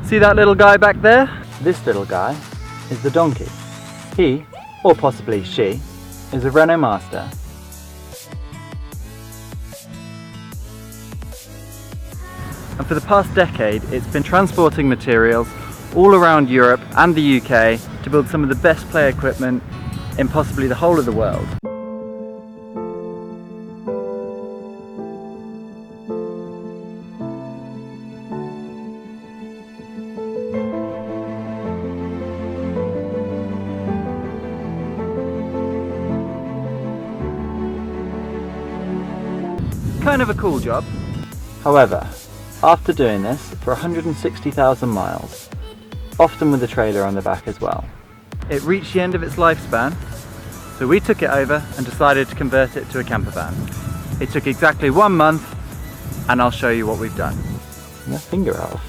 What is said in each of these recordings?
See that little guy back there? This little guy is the donkey. He, or possibly she, is a Renault Master. And for the past decade, it's been transporting materials all around Europe and the UK to build some of the best play equipment in possibly the whole of the world. Kind of a cool job. However, after doing this for 160,000 miles, often with a trailer on the back as well, it reached the end of its lifespan, so we took it over and decided to convert it to a campervan. It took exactly 1 month, and I'll show you what we've done. My finger off.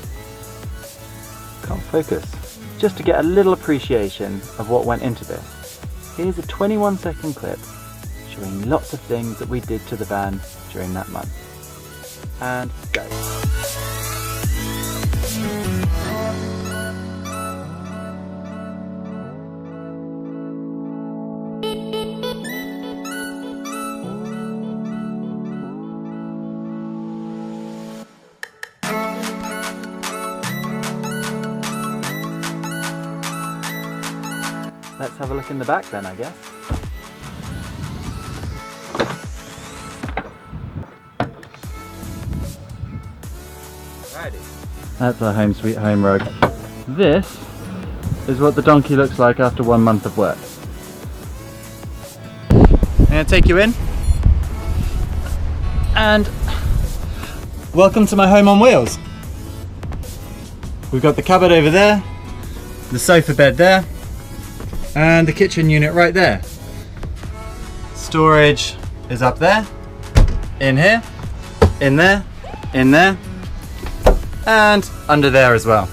Can't focus. Just to get a little appreciation of what went into this, here's a 21-second clip showing lots of things that we did to the van during that month. And go. Let's have a look in the back then, I guess. That's our home sweet home rug. This is what the donkey looks like after 1 month of work. I'm going to take you in. And welcome to my home on wheels. We've got the cupboard over there, the sofa bed there, and the kitchen unit right there. Storage is up there, in here, in there, in there, and under there as well.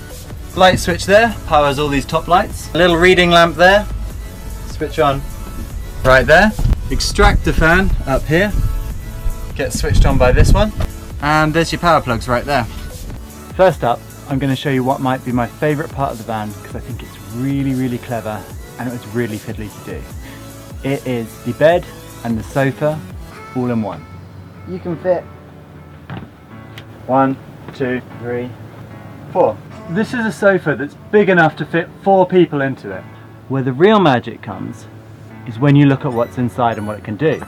Light switch there, powers all these top lights. A little reading lamp there, switch on right there. Extractor fan up here, gets switched on by this one. And there's your power plugs right there. First up, I'm going to show you what might be my favourite part of the van, because I think it's really, really clever and it was really fiddly to do. It is the bed and the sofa all in one. You can fit 1, 2, 3, 4. This is a sofa that's big enough to fit 4 people into it. Where the real magic comes is when you look at what's inside and what it can do.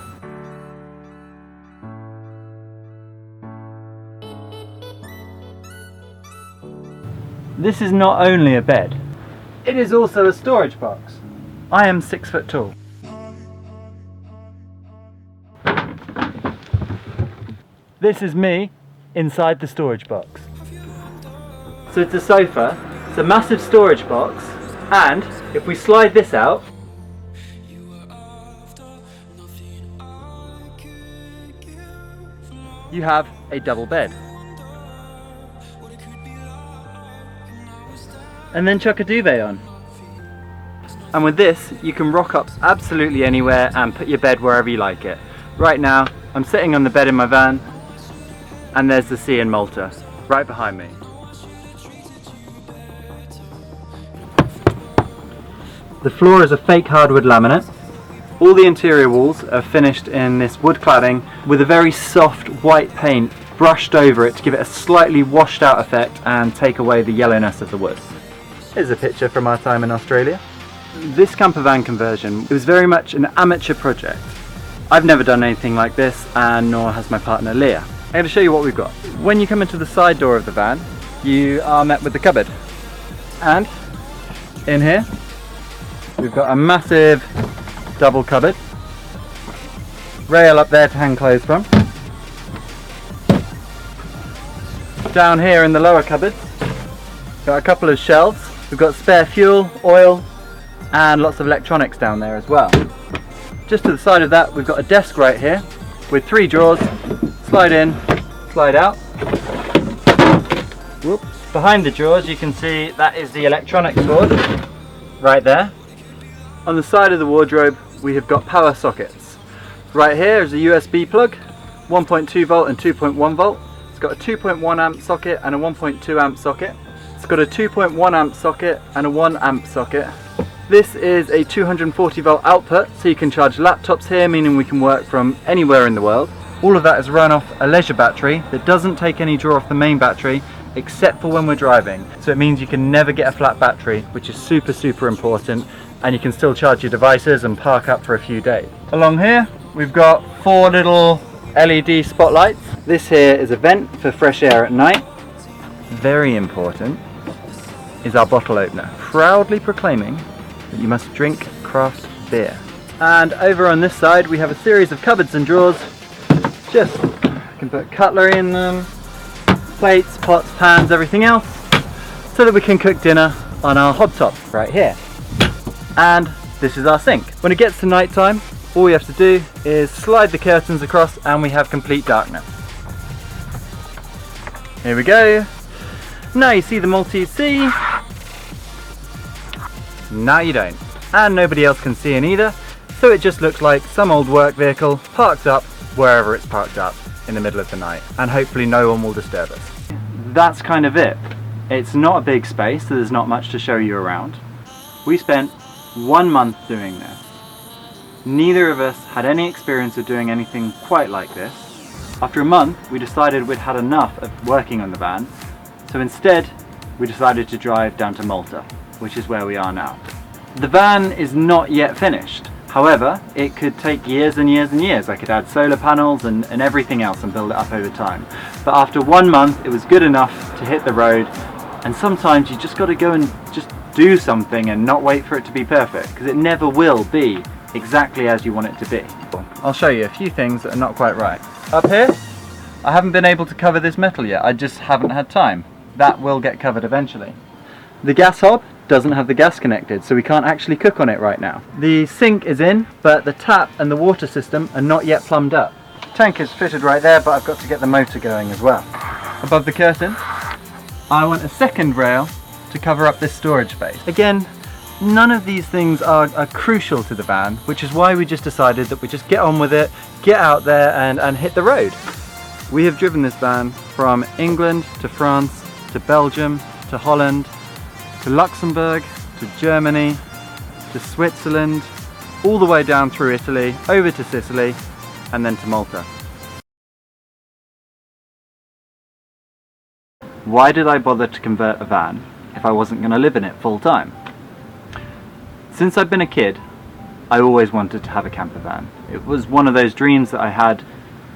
This is not only a bed, it is also a storage box. I am 6 foot tall. This is me inside the storage box. So it's a sofa, it's a massive storage box, and if we slide this out, you have a double bed. And then chuck a duvet on. And with this, you can rock up absolutely anywhere and put your bed wherever you like it. Right now, I'm sitting on the bed in my van, and there's the sea in Malta, right behind me. The floor is a fake hardwood laminate. All the interior walls are finished in this wood cladding with a very soft white paint brushed over it to give it a slightly washed out effect and take away the yellowness of the wood. Here's a picture from our time in Australia. This camper van conversion, it was very much an amateur project. I've never done anything like this, and nor has my partner Leah. I'm going to show you what we've got. When you come into the side door of the van, you are met with the cupboard. And in here, we've got a massive double cupboard. Rail up there to hang clothes from. Down here in the lower cupboard, got a couple of shelves. We've got spare fuel, oil, and lots of electronics down there as well. Just to the side of that, we've got a desk right here with 3 drawers. Slide in, slide out. Whoop. Behind the drawers, you can see that is the electronics board right there. On the side of the wardrobe, we have got power sockets. Right here is a USB plug, 1.2 volt and 2.1 volt. It's got a 2.1 amp socket and a 1.2 amp socket. It's got a 2.1 amp socket and a 1 amp socket. This is a 240 volt output, so you can charge laptops here, meaning we can work from anywhere in the world. All of that is run off a leisure battery that doesn't take any draw off the main battery, except for when we're driving. So it means you can never get a flat battery, which is super important, and you can still charge your devices and park up for a few days. Along here, we've got 4 little LED spotlights. This here is a vent for fresh air at night. Very important is our bottle opener, proudly proclaiming that you must drink craft beer. And over on this side, we have a series of cupboards and drawers. You can put cutlery in them, plates, pots, pans, everything else, so that we can cook dinner on our hobtop right here. And this is our sink. When it gets to night time, all we have to do is slide the curtains across and we have complete darkness. Here we go. Now you see the Maltese Sea. Now you don't. And nobody else can see it either, so it just looks like some old work vehicle parked up wherever it's parked up in the middle of the night, and hopefully no one will disturb us. That's kind of it. It's not a big space, so there's not much to show you around. We spent 1 month doing this. Neither of us had any experience of doing anything quite like this. After a month, we decided we'd had enough of working on the van, so instead we decided to drive down to Malta, which is where we are now. The van is not yet finished. However, it could take years and years and years. I could add solar panels and everything else and build it up over time. But after 1 month, it was good enough to hit the road. And sometimes you just got to go and just do something and not wait for it to be perfect, because it never will be exactly as you want it to be. I'll show you a few things that are not quite right. Up here, I haven't been able to cover this metal yet. I just haven't had time. That will get covered eventually. The gas hob doesn't have the gas connected, so we can't actually cook on it right now. The sink is in, but the tap and the water system are not yet plumbed up. Tank is fitted right there, but I've got to get the motor going as well. Above the curtain, I want a second rail to cover up this storage space. Again, none of these things are crucial to the van, which is why we just decided that we just get on with it, get out there and hit the road. We have driven this van from England to France to Belgium to Holland to Luxembourg, to Germany, to Switzerland, all the way down through Italy, over to Sicily, and then to Malta. Why did I bother to convert a van if I wasn't going to live in it full time? Since I've been a kid, I always wanted to have a camper van. It was one of those dreams that I had.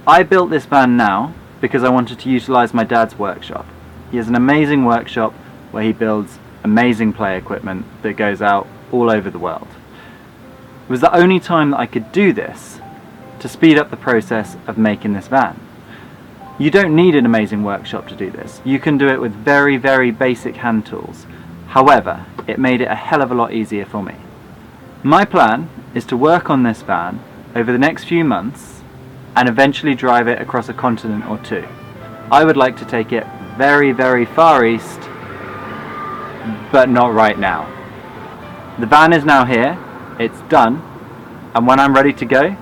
I built this van now because I wanted to utilise my dad's workshop. He has an amazing workshop where he builds amazing play equipment that goes out all over the world. It was the only time that I could do this to speed up the process of making this van. You don't need an amazing workshop to do this. You can do it with very, very basic hand tools. However, it made it a hell of a lot easier for me. My plan is to work on this van over the next few months and eventually drive it across a continent or two. I would like to take it very, very far east, but not right now. The van is now here, it's done, and when I'm ready to go,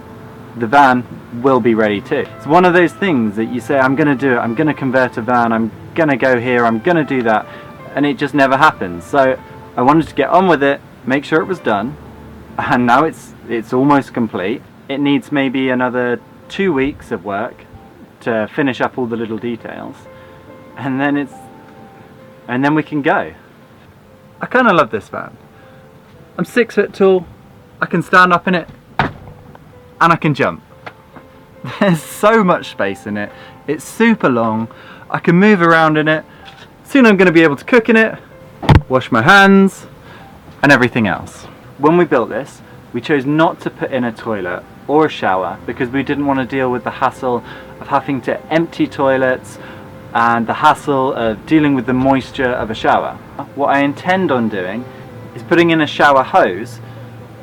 the van will be ready too. It's one of those things that you say, I'm going to do it, I'm going to convert a van, I'm going to go here, I'm going to do that, and it just never happens. So I wanted to get on with it, make sure it was done, and now it's almost complete. It needs maybe another 2 weeks of work to finish up all the little details, and then we can go. I kind of love this van. I'm 6 foot tall, I can stand up in it, and I can jump. There's so much space in it, it's super long, I can move around in it, soon I'm going to be able to cook in it, wash my hands, and everything else. When we built this, we chose not to put in a toilet or a shower because we didn't want to deal with the hassle of having to empty toilets and the hassle of dealing with the moisture of a shower. What I intend on doing is putting in a shower hose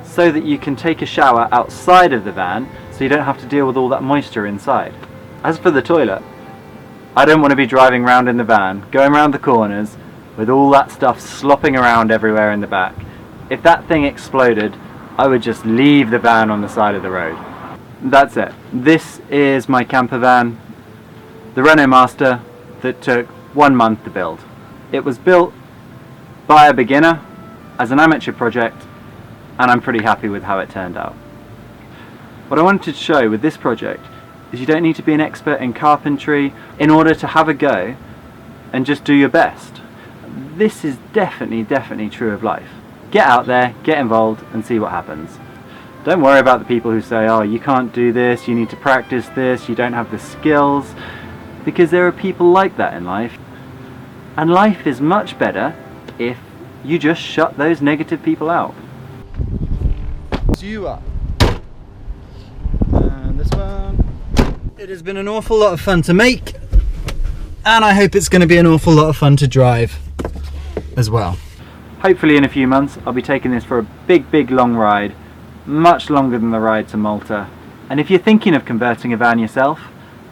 so that you can take a shower outside of the van so you don't have to deal with all that moisture inside. As for the toilet, I don't want to be driving around in the van, going around the corners with all that stuff slopping around everywhere in the back. If that thing exploded, I would just leave the van on the side of the road. That's it. This is my camper van, the Renault Master, that took 1 month to build. It was built by a beginner as an amateur project, and I'm pretty happy with how it turned out. What I wanted to show with this project is you don't need to be an expert in carpentry in order to have a go and just do your best. This is definitely true of life. Get out there, get involved, and see what happens. Don't worry about the people who say, oh, you can't do this, you need to practice this, you don't have the skills, because there are people like that in life. And life is much better if you just shut those negative people out. You up. And this one. It has been an awful lot of fun to make, and I hope it's going to be an awful lot of fun to drive as well. Hopefully in a few months I'll be taking this for a big long ride, much longer than the ride to Malta. And if you're thinking of converting a van yourself,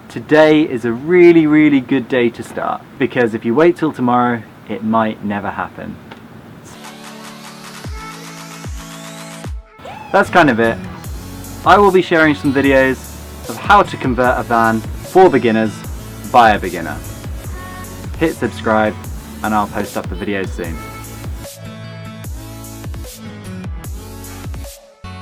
today is a really good day to start, because if you wait till tomorrow, it might never happen. That's kind of it. I will be sharing some videos of how to convert a van for beginners by a beginner. Hit subscribe and I'll post up the videos soon.